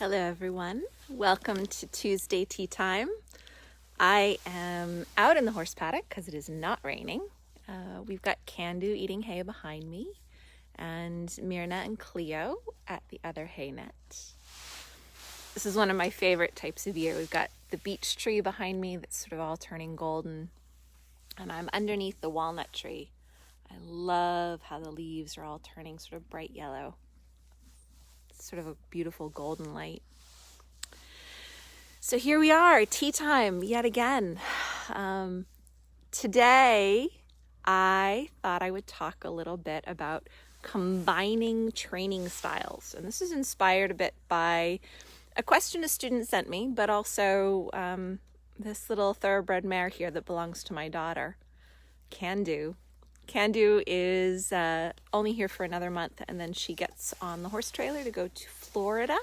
Hello everyone, welcome to Tuesday Tea Time. I am out in the horse paddock because it is not raining. We've got Candu eating hay behind me and Myrna and Cleo at the other hay net. This is one of my favorite types of year. We've got the beech tree behind me that's sort of all turning golden, and I'm underneath the walnut tree. I love how the leaves are all turning sort of bright yellow. It's sort of a beautiful golden light. So here we are, tea time yet again. Today, I thought I would talk a little bit about combining training styles. And this is inspired a bit by a question a student sent me, but also this little thoroughbred mare here that belongs to my daughter, Candu. Candu is only here for another month, and then she gets on the horse trailer to go to Florida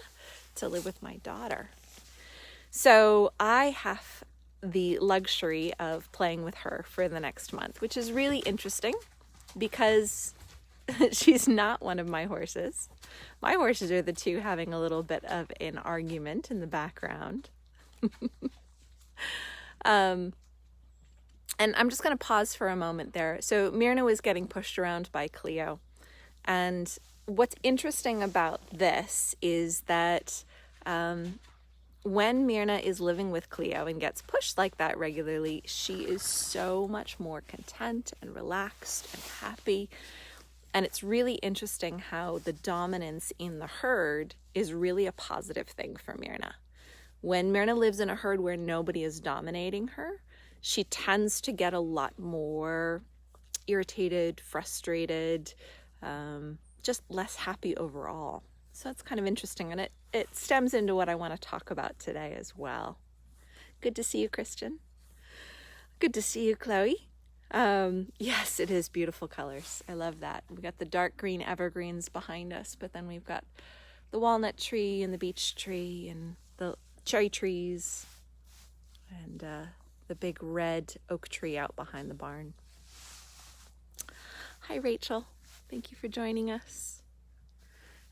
to live with my daughter. So I have the luxury of playing with her for the next month, which is really interesting because she's not one of my horses. My horses are the two having a little bit of an argument in the background. And I'm just going to pause for a moment there. So Myrna was getting pushed around by Cleo. And what's interesting about this is that when Myrna is living with Cleo and gets pushed like that regularly, she is so much more content and relaxed and happy. And it's really interesting how the dominance in the herd is really a positive thing for Myrna. When Myrna lives in a herd where nobody is dominating her, she tends to get a lot more irritated, frustrated, just less happy overall. So that's kind of interesting, and it stems into what I want to talk about today as well. Good to see you, Christian. Good to see you, Chloe. Yes, it is beautiful colors. I love that. We've got the dark green evergreens behind us, but then we've got the walnut tree and the beech tree and the cherry trees and the big red oak tree out behind the barn. Hi, Rachel. Thank you for joining us.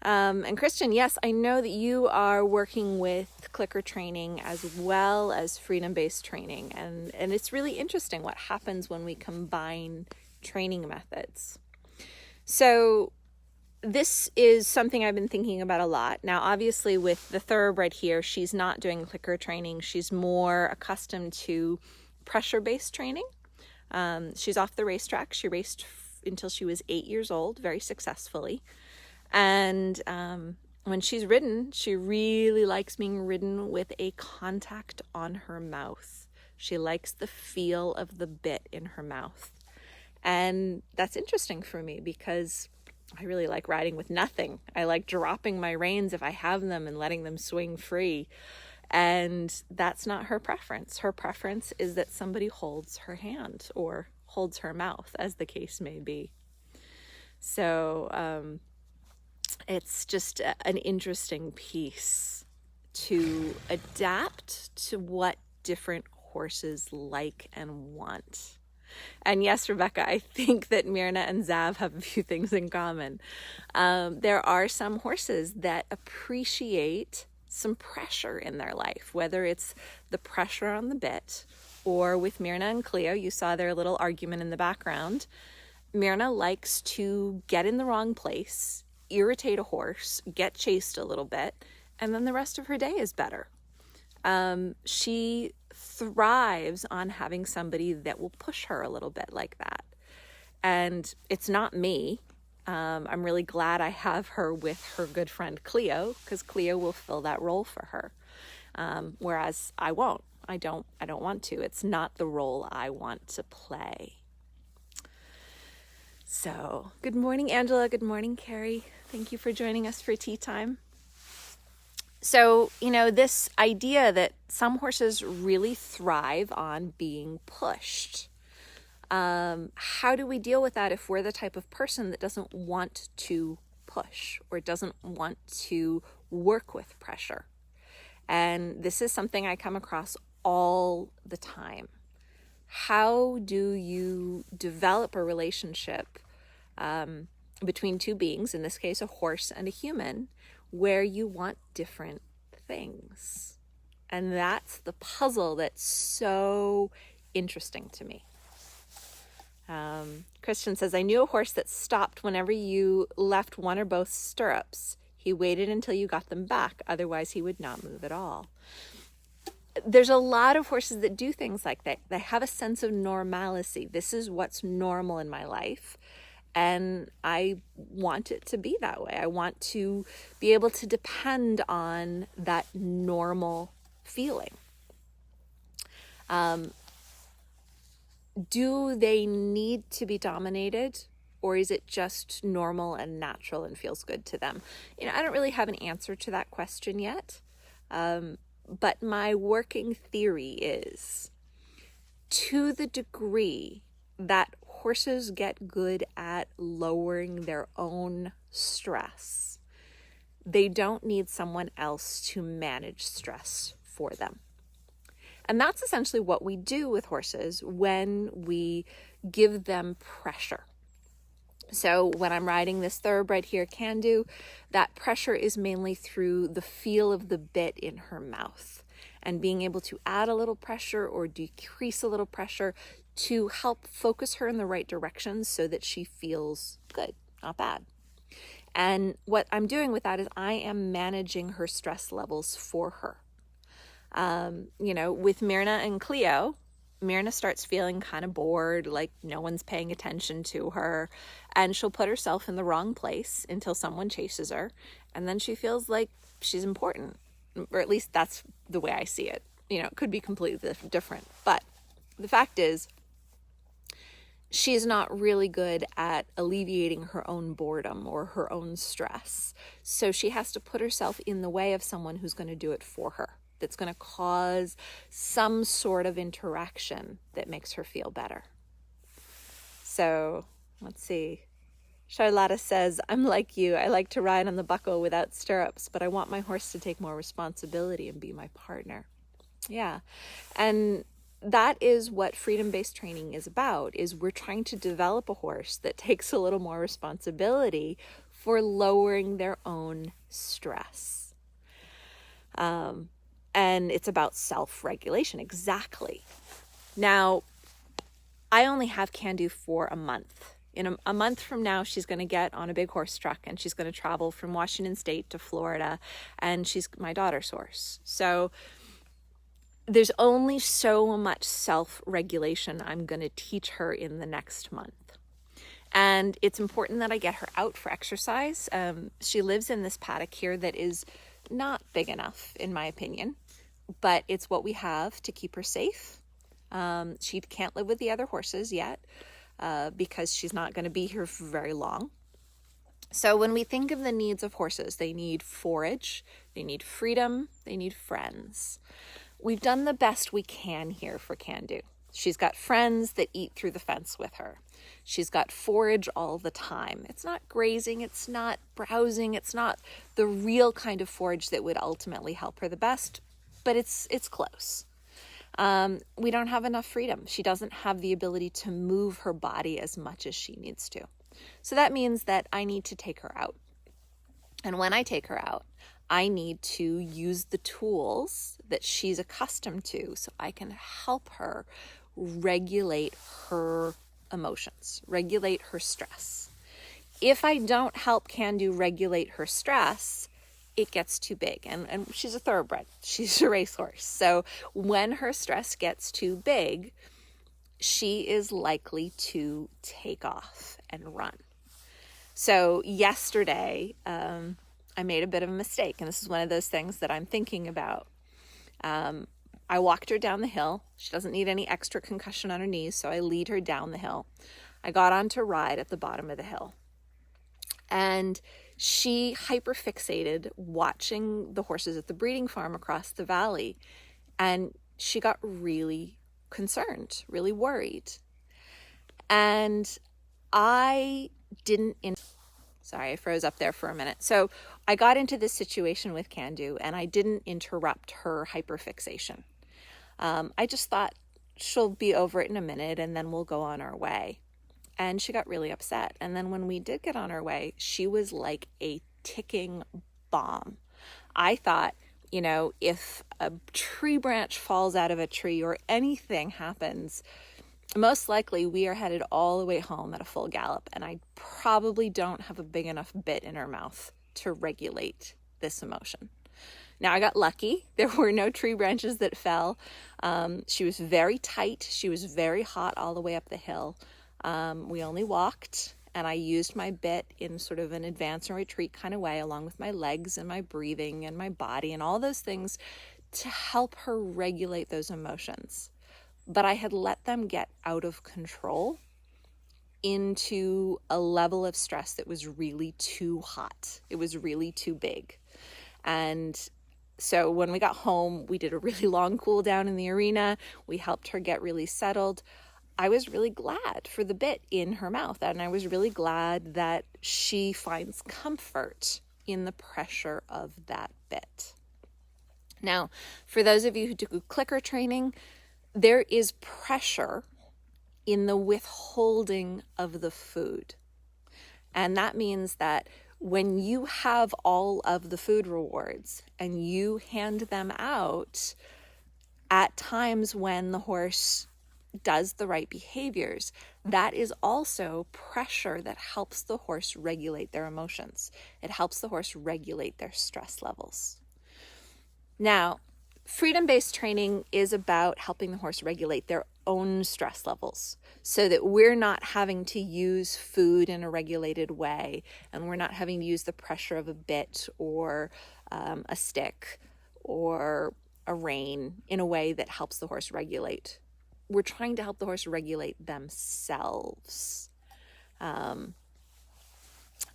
And Christian, yes, I know that you are working with clicker training as well as freedom-based training. And it's really interesting what happens when we combine training methods. So this is something I've been thinking about a lot. Now, obviously, with the thoroughbred here, she's not doing clicker training. She's more accustomed to pressure-based training. She's off the racetrack. She raced until she was 8 years old, very successfully. And when she's ridden, she really likes being ridden with a contact on her mouth. She likes the feel of the bit in her mouth. And that's interesting for me because I really like riding with nothing. I like dropping my reins if I have them and letting them swing free. And that's not her preference. Her preference is that somebody holds her hand or holds her mouth, as the case may be. So it's just an interesting piece to adapt to what different horses like and want. And yes, Rebecca, I think that Myrna and Zav have a few things in common. There are some horses that appreciate some pressure in their life, whether it's the pressure on the bit or with Myrna and Cleo, you saw their little argument in the background. Myrna likes to get in the wrong place, irritate a horse, get chased a little bit, and then the rest of her day is better. She thrives on having somebody that will push her a little bit like that. And it's not me. I'm really glad I have her with her good friend Cleo, because Cleo will fill that role for her. Whereas I won't. I don't want to. It's not the role I want to play. So, good morning, Angela. Good morning, Carrie. Thank you for joining us for tea time. So, this idea that some horses really thrive on being pushed. How do we deal with that if we're the type of person that doesn't want to push or doesn't want to work with pressure? And this is something I come across all the time. How do you develop a relationship between two beings, in this case a horse and a human, where you want different things. And that's the puzzle that's so interesting to me. Christian says, I knew a horse that stopped whenever you left one or both stirrups. He waited until you got them back. Otherwise, he would not move at all. There's a lot of horses that do things like that. They have a sense of normalcy. This is what's normal in my life. And I want it to be that way. I want to be able to depend on that normal feeling. Do they need to be dominated, or is it just normal and natural and feels good to them? I don't really have an answer to that question yet. But my working theory is, to the degree that horses get good at lowering their own stress, they don't need someone else to manage stress for them. And that's essentially what we do with horses when we give them pressure. So when I'm riding this thoroughbred here, Can-Do, that pressure is mainly through the feel of the bit in her mouth and being able to add a little pressure or decrease a little pressure to help focus her in the right direction so that she feels good, not bad. And what I'm doing with that is I am managing her stress levels for her. With Myrna and Cleo, Myrna starts feeling kind of bored, like no one's paying attention to her, and she'll put herself in the wrong place until someone chases her, and then she feels like she's important, or at least that's the way I see it. It could be completely different, but the fact is, she's not really good at alleviating her own boredom or her own stress, so she has to put herself in the way of someone who's going to do it for her. That's going to cause some sort of interaction that makes her feel better. So let's see. Charlotta says, I'm like you. I like to ride on the buckle without stirrups, but I want my horse to take more responsibility and be my partner. Yeah. And that is what freedom-based training is about, is we're trying to develop a horse that takes a little more responsibility for lowering their own stress. And it's about self-regulation. Exactly. Now, I only have Can-Do for a month. In a month from now, she's going to get on a big horse truck and she's going to travel from Washington State to Florida, and she's my daughter's horse. So there's only so much self-regulation I'm going to teach her in the next month. And it's important that I get her out for exercise. She lives in this paddock here that is not big enough, in my opinion, but it's what we have to keep her safe. She can't live with the other horses yet because she's not going to be here for very long. So when we think of the needs of horses, they need forage, they need freedom, they need friends. We've done the best we can here for Can-Do. She's got friends that eat through the fence with her. She's got forage all the time. It's not grazing, it's not browsing, it's not the real kind of forage that would ultimately help her the best, but it's close. We don't have enough freedom. She doesn't have the ability to move her body as much as she needs to. So that means that I need to take her out. And when I take her out, I need to use the tools that she's accustomed to so I can help her regulate her emotions, regulate her stress. If I don't help Can-Do regulate her stress, it gets too big. And she's a thoroughbred. She's a racehorse. So when her stress gets too big, she is likely to take off and run. So yesterday, I made a bit of a mistake, and this is one of those things that I'm thinking about. I walked her down the hill. She doesn't need any extra concussion on her knees, so I lead her down the hill. I got on to ride at the bottom of the hill. And she hyperfixated watching the horses at the breeding farm across the valley. And she got really concerned, really worried. And I didn't... Sorry, I froze up there for a minute. So I got into this situation with Can-Do, and I didn't interrupt her hyperfixation. I just thought she'll be over it in a minute, and then we'll go on our way. And she got really upset. And then when we did get on our way, she was like a ticking bomb. I thought if a tree branch falls out of a tree or anything happens, most likely we are headed all the way home at a full gallop, and I probably don't have a big enough bit in her mouth to regulate this emotion. Now, I got lucky. There were no tree branches that fell. She was very tight. She was very hot all the way up the hill. We only walked, and I used my bit in sort of an advance and retreat kind of way, along with my legs and my breathing and my body and all those things to help her regulate those emotions. But I had let them get out of control into a level of stress that was really too hot. It was really too big. And so when we got home, we did a really long cool down in the arena. We helped her get really settled. I was really glad for the bit in her mouth, and I was really glad that she finds comfort in the pressure of that bit. Now, for those of you who do clicker training, there is pressure in the withholding of the food. And that means that when you have all of the food rewards and you hand them out at times when the horse does the right behaviors, that is also pressure that helps the horse regulate their emotions. It helps the horse regulate their stress levels. Now, freedom-based training is about helping the horse regulate their own stress levels so that we're not having to use food in a regulated way, and we're not having to use the pressure of a bit or a stick or a rein in a way that helps the horse regulate. We're trying to help the horse regulate themselves.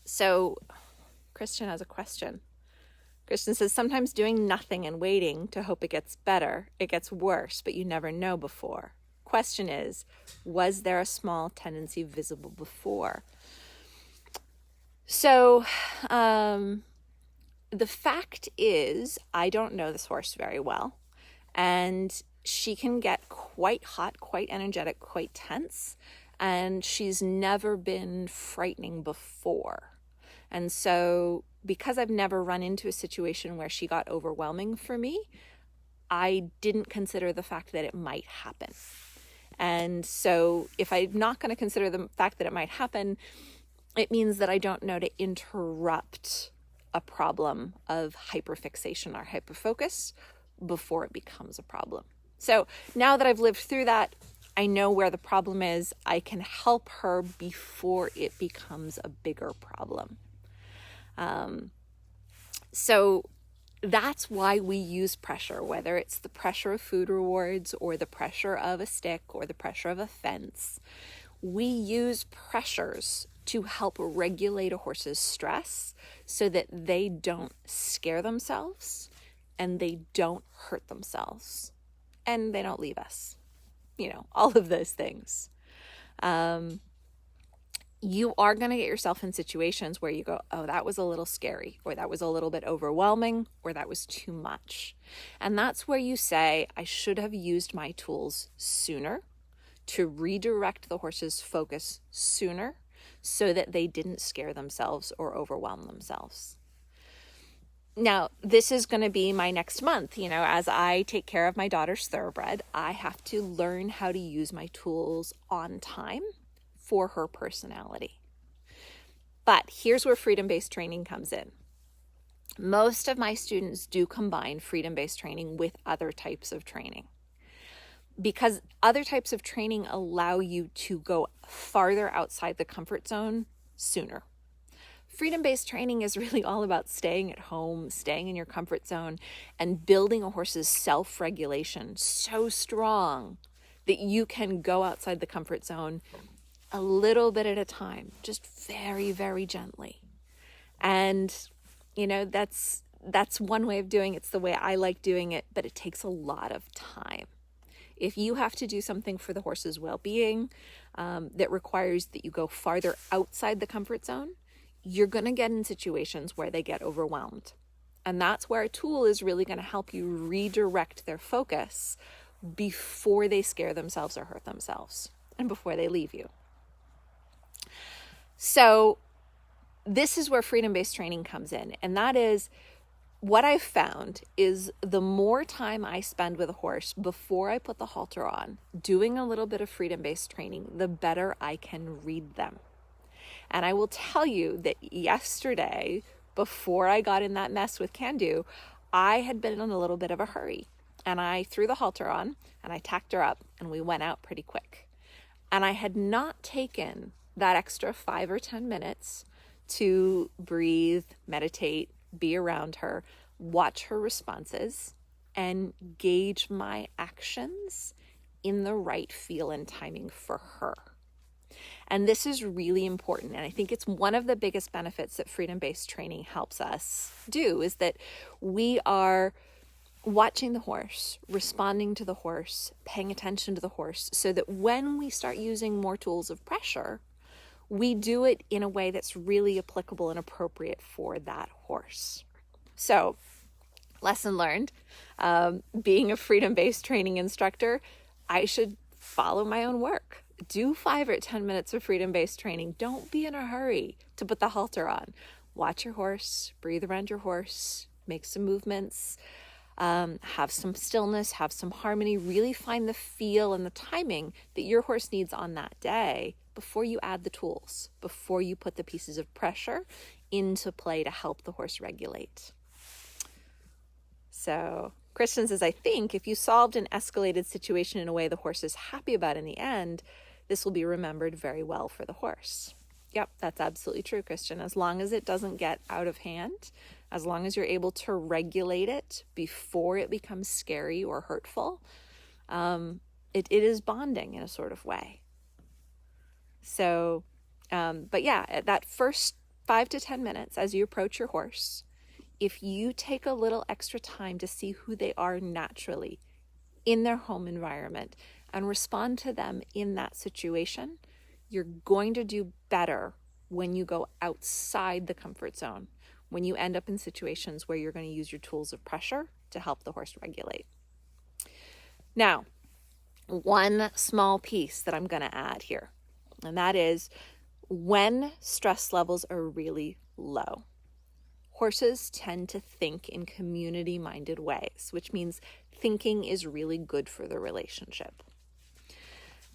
So Christian has a question. Christian says, sometimes doing nothing and waiting to hope it gets better, it gets worse, but you never know before. Question is, was there a small tendency visible before? So the fact is, I don't know this horse very well, and she can get quite hot, quite energetic, quite tense, and she's never been frightening before. And so because I've never run into a situation where she got overwhelming for me, I didn't consider the fact that it might happen. And so if I'm not going to consider the fact that it might happen, it means that I don't know to interrupt a problem of hyperfixation or hyperfocus before it becomes a problem. So now that I've lived through that, I know where the problem is. I can help her before it becomes a bigger problem. So that's why we use pressure, whether it's the pressure of food rewards or the pressure of a stick or the pressure of a fence. We use pressures to help regulate a horse's stress so that they don't scare themselves and they don't hurt themselves and they don't leave us, all of those things. You are going to get yourself in situations where you go, oh, that was a little scary, or that was a little bit overwhelming, or that was too much. And that's where you say, I should have used my tools sooner to redirect the horse's focus sooner so that they didn't scare themselves or overwhelm themselves. Now, this is going to be my next month. As I take care of my daughter's thoroughbred, I have to learn how to use my tools on time for her personality. But here's where freedom-based training comes in. Most of my students do combine freedom-based training with other types of training because other types of training allow you to go farther outside the comfort zone sooner. Freedom-based training is really all about staying at home, staying in your comfort zone, and building a horse's self-regulation so strong that you can go outside the comfort zone a little bit at a time, just very, very gently. And, that's one way of doing it. It's the way I like doing it, but it takes a lot of time. If you have to do something for the horse's well-being that requires that you go farther outside the comfort zone, you're going to get in situations where they get overwhelmed. And that's where a tool is really going to help you redirect their focus before they scare themselves or hurt themselves and before they leave you. So this is where freedom-based training comes in. And that is what I've found is the more time I spend with a horse before I put the halter on, doing a little bit of freedom-based training, the better I can read them. And I will tell you that yesterday, before I got in that mess with Can-Do, I had been in a little bit of a hurry. And I threw the halter on and I tacked her up and we went out pretty quick. And I had not taken that extra 5 or 10 minutes to breathe, meditate, be around her, watch her responses, and gauge my actions in the right feel and timing for her. And this is really important. And I think it's one of the biggest benefits that freedom-based training helps us do, is that we are watching the horse, responding to the horse, paying attention to the horse, so that when we start using more tools of pressure, we do it in a way that's really applicable and appropriate for that horse. So, lesson learned, being a freedom-based training instructor, I should follow my own work. Do 5 or 10 minutes of freedom-based training. Don't be in a hurry to put the halter on. Watch your horse, breathe around your horse, make some movements, have some stillness, have some harmony, really find the feel and the timing that your horse needs on that day before you add the tools, before you put the pieces of pressure into play to help the horse regulate. So Christian says, I think if you solved an escalated situation in a way the horse is happy about in the end, this will be remembered very well for the horse. Yep, that's absolutely true, Christian. As long as it doesn't get out of hand, as long as you're able to regulate it before it becomes scary or hurtful, it is bonding in a sort of way. So, but yeah, at that first 5 to 10 minutes as you approach your horse, if you take a little extra time to see who they are naturally in their home environment and respond to them in that situation, you're going to do better when you go outside the comfort zone, when you end up in situations where you're going to use your tools of pressure to help the horse regulate. Now, one small piece that I'm going to add here, and that is when stress levels are really low, horses tend to think in community-minded ways, which means thinking is really good for the relationship.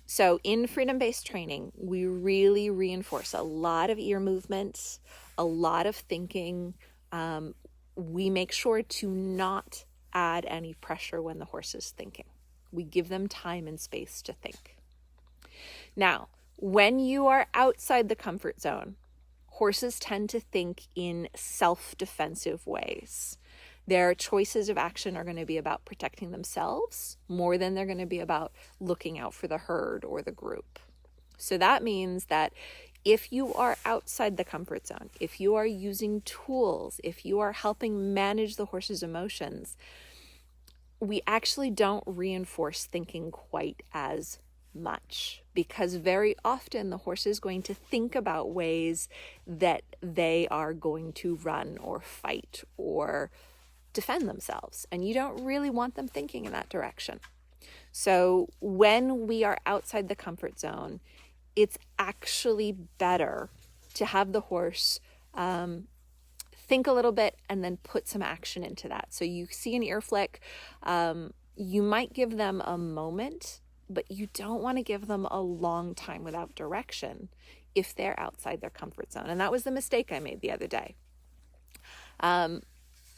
So in freedom-based training, we really reinforce a lot of ear movements, a lot of thinking. We make sure to not add any pressure when the horse is thinking. We give them time and space to think. Now, when you are outside the comfort zone, horses tend to think in self-defensive ways. Their choices of action are going to be about protecting themselves more than they're going to be about looking out for the herd or the group. So that means that if you are outside the comfort zone, if you are using tools, if you are helping manage the horse's emotions, we actually don't reinforce thinking quite as much, because very often the horse is going to think about ways that they are going to run or fight or defend themselves, and you don't really want them thinking in that direction. So when we are outside the comfort zone, it's actually better to have the horse think a little bit and then put some action into that. So you see an ear flick, you might give them a moment, but you don't want to give them a long time without direction if they're outside their comfort zone. And that was the mistake I made the other day.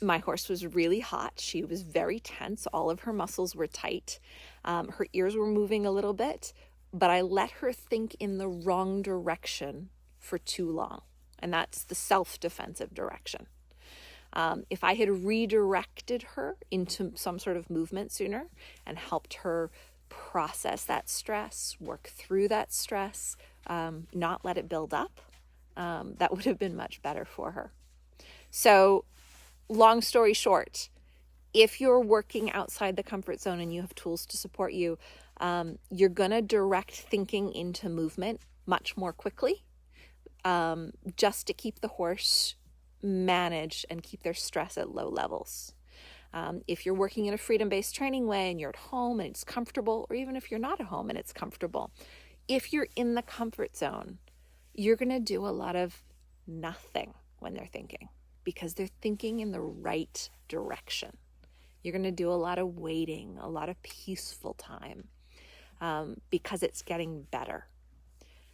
My horse was really hot. She was very tense. All of her muscles were tight. Her ears were moving a little bit, but I let her think in the wrong direction for too long. And that's the self-defensive direction. If I had redirected her into some sort of movement sooner and helped her process that stress, work through that stress, not let it build up, that would have been much better for her. So, long story short, if you're working outside the comfort zone and you have tools to support you, you're going to direct thinking into movement much more quickly, just to keep the horse managed and keep their stress at low levels. If you're working in a freedom-based training way and you're at home and it's comfortable, or even if you're not at home and it's comfortable, if you're in the comfort zone, you're going to do a lot of nothing when they're thinking. because they're thinking in the right direction. You're going to do a lot of waiting, a lot of peaceful time, because it's getting better.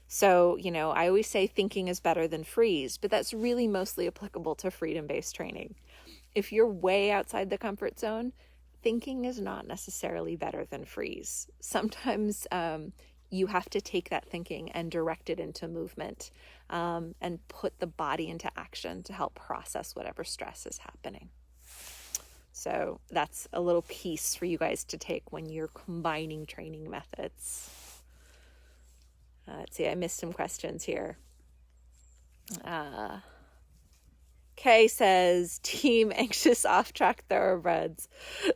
So, I always say thinking is better than freeze, but that's really mostly applicable to freedom-based training. If you're way outside the comfort zone, thinking is not necessarily better than freeze. Sometimes you have to take that thinking and direct it into movement, and put the body into action to help process whatever stress is happening. So that's a little piece for you guys to take when you're combining training methods. Let's see, I missed some questions here. Kay says, Team Anxious Off-Track Thoroughbreds,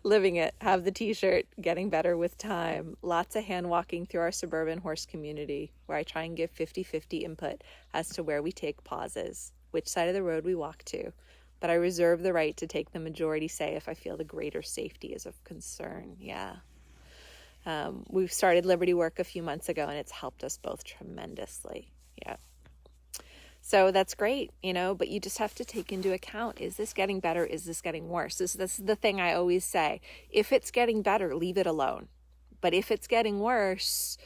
living it, have the t-shirt, getting better with time. Lots of hand walking through our suburban horse community, where I try and give 50-50 input as to where we take pauses, which side of the road we walk to. But I reserve the right to take the majority say if I feel the greater safety is of concern. Yeah. We've started Liberty Work a few months ago, and it's helped us both tremendously. Yeah. So that's great, but you just have to take into account, is this getting better? Is this getting worse? This is the thing I always say. If it's getting better, leave it alone. But if it's getting worse,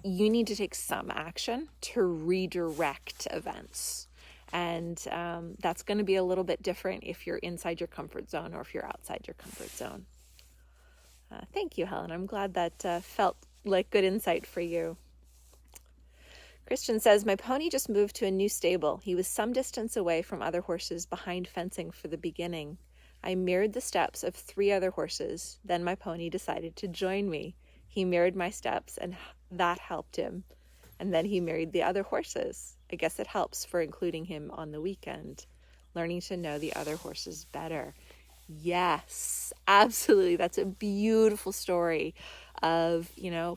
you need to take some action to redirect events. And that's going to be a little bit different if you're inside your comfort zone or if you're outside your comfort zone. Thank you, Helen. I'm glad that felt like good insight for you. Christian says, my pony just moved to a new stable. He was some distance away from other horses behind fencing for the beginning. I mirrored the steps of 3 other horses. Then my pony decided to join me. He mirrored my steps, and that helped him. And then he mirrored the other horses. I guess it helps for including him on the weekend, learning to know the other horses better. Yes, absolutely. That's a beautiful story of,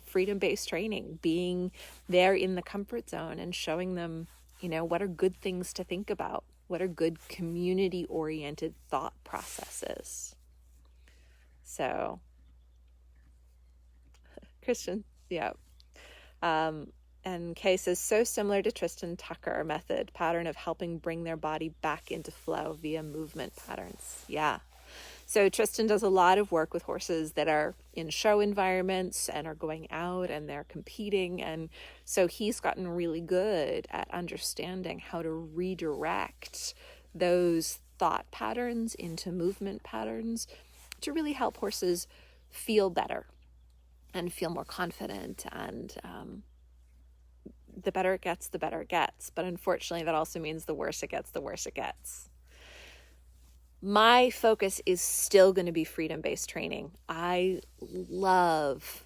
freedom-based training, being there in the comfort zone and showing them, what are good things to think about? What are good community-oriented thought processes? So, Christian, yeah. And Kay says, so similar to Tristan Tucker method, pattern of helping bring their body back into flow via movement patterns. Yeah. So Tristan does a lot of work with horses that are in show environments and are going out and they're competing. And so he's gotten really good at understanding how to redirect those thought patterns into movement patterns to really help horses feel better and feel more confident. And the better it gets, the better it gets. But unfortunately, that also means the worse it gets, the worse it gets. My focus is still going to be freedom-based training. I love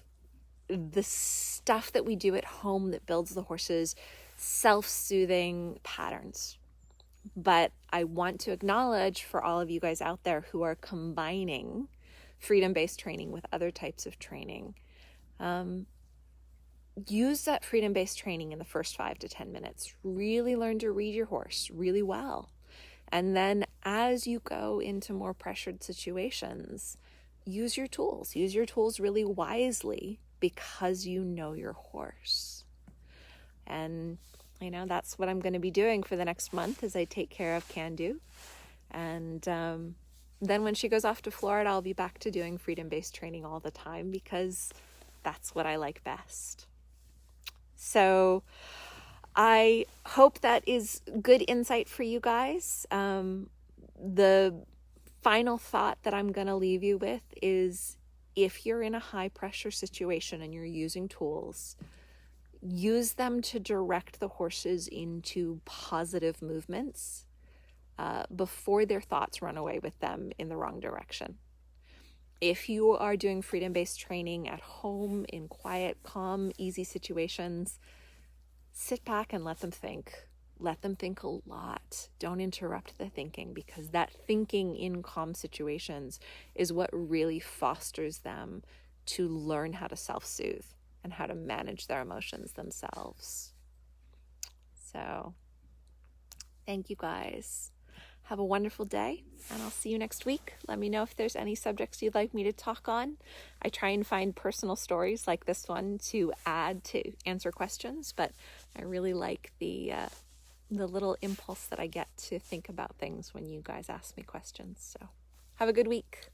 the stuff that we do at home that builds the horses' self-soothing patterns. But I want to acknowledge for all of you guys out there who are combining freedom-based training with other types of training, use that freedom-based training in the first 5 to 10 minutes. Really learn to read your horse really well. And then as you go into more pressured situations, use your tools. Use your tools really wisely because you know your horse. And, that's what I'm going to be doing for the next month as I take care of Can-Do. And then when she goes off to Florida, I'll be back to doing freedom-based training all the time because that's what I like best. So I hope that is good insight for you guys. The final thought that I'm going to leave you with is, if you're in a high pressure situation and you're using tools, use them to direct the horses into positive movements before their thoughts run away with them in the wrong direction. If you are doing freedom-based training at home in quiet, calm, easy situations, sit back and let them think. Let them think a lot. Don't interrupt the thinking, because that thinking in calm situations is what really fosters them to learn how to self-soothe and how to manage their emotions themselves. So, thank you guys. Have a wonderful day, and I'll see you next week. Let me know if there's any subjects you'd like me to talk on. I try and find personal stories like this one to add to answer questions, but I really like the the little impulse that I get to think about things when you guys ask me questions. So have a good week.